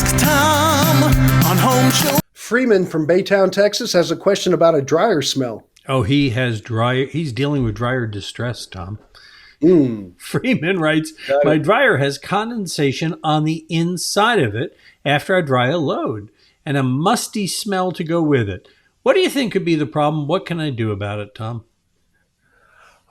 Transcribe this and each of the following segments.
Ask Tom on Home Show. Freeman from Baytown, Texas has a question about a dryer smell. Oh, he's dealing with dryer distress, Tom. Freeman writes, my dryer has condensation on the inside of it after I dry a load and a musty smell to go with it. What do you think could be the problem? What can I do about it, Tom?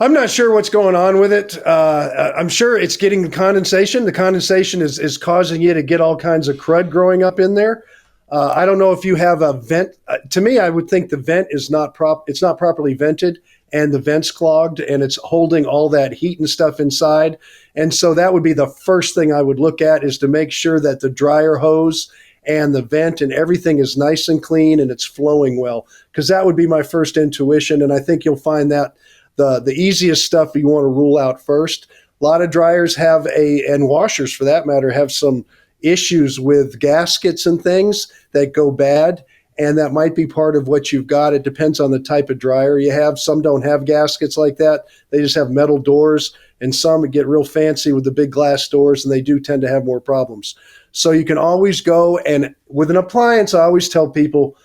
I'm not sure what's going on with it. I'm sure it's getting the condensation. The condensation is causing you to get all kinds of crud growing up in there. I don't know if you have a vent. To me, I would think the vent is it's not properly vented and the vent's clogged and it's holding all that heat and stuff inside. And so that would be the first thing I would look at, is to make sure that the dryer hose and the vent and everything is nice and clean and it's flowing well, because that would be my first intuition. And I think you'll find that the easiest stuff you want to rule out first. A lot of dryers and washers for that matter, have some issues with gaskets and things that go bad. And that might be part of what you've got. It depends on the type of dryer you have. Some don't have gaskets like that. They just have metal doors. And some get real fancy with the big glass doors, and they do tend to have more problems. So you can always go, and with an appliance, I always tell people,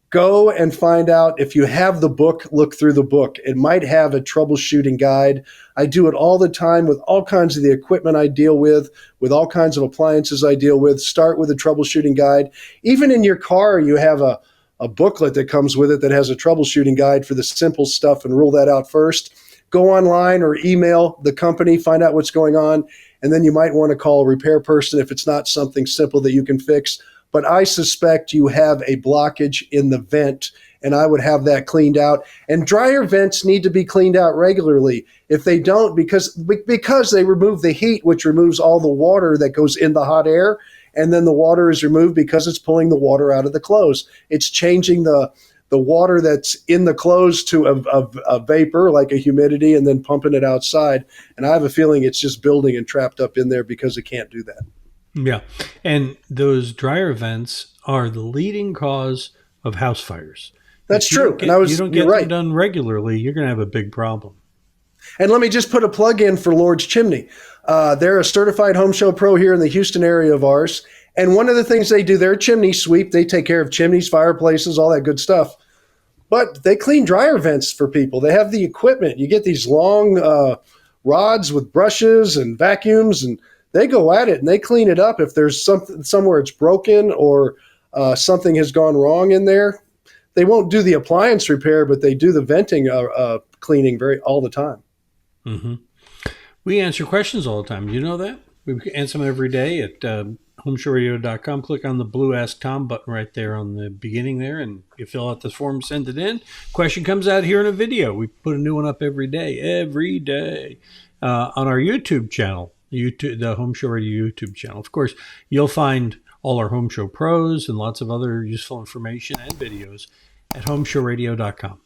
go and find out if you have the book, look through the book. It might have a troubleshooting guide. I do it all the time with all kinds of the equipment I deal with all kinds of appliances I deal with. Start with a troubleshooting guide. Even in your car, you have a booklet that comes with it that has a troubleshooting guide for the simple stuff, and rule that out first. Go online or email the company, find out what's going on, and then you might want to call a repair person if it's not something simple that you can fix. But I suspect you have a blockage in the vent, and I would have that cleaned out. And dryer vents need to be cleaned out regularly. If they don't, because they remove the heat, which removes all the water that goes in the hot air, and then the water is removed because it's pulling the water out of the clothes. It's changing the water that's in the clothes to a vapor, like a humidity, and then pumping it outside. And I have a feeling it's just building and trapped up in there because it can't do that. Yeah. And those dryer vents are the leading cause of house fires. That's true. You don't get them done regularly, you're going to have a big problem. And let me just put a plug in for Lord's Chimney. They're a certified home show pro here in the Houston area of ours. And one of the things they do, their Chimney Sweep, they take care of chimneys, fireplaces, all that good stuff. But they clean dryer vents for people. They have the equipment. You get these long rods with brushes and vacuums, and they go at it and they clean it up. If there's somewhere it's broken or something has gone wrong in there, they won't do the appliance repair, but they do the venting cleaning all the time. Mm-hmm. We answer questions all the time. You know that? We answer them every day at HomeShowRadio.com. Click on the blue Ask Tom button right there on the beginning there, and you fill out the form, send it in. Question comes out here in a video. We put a new one up every day on our YouTube channel. The Home Show Radio YouTube channel. Of course, you'll find all our Home Show pros and lots of other useful information and videos at HomeShowRadio.com.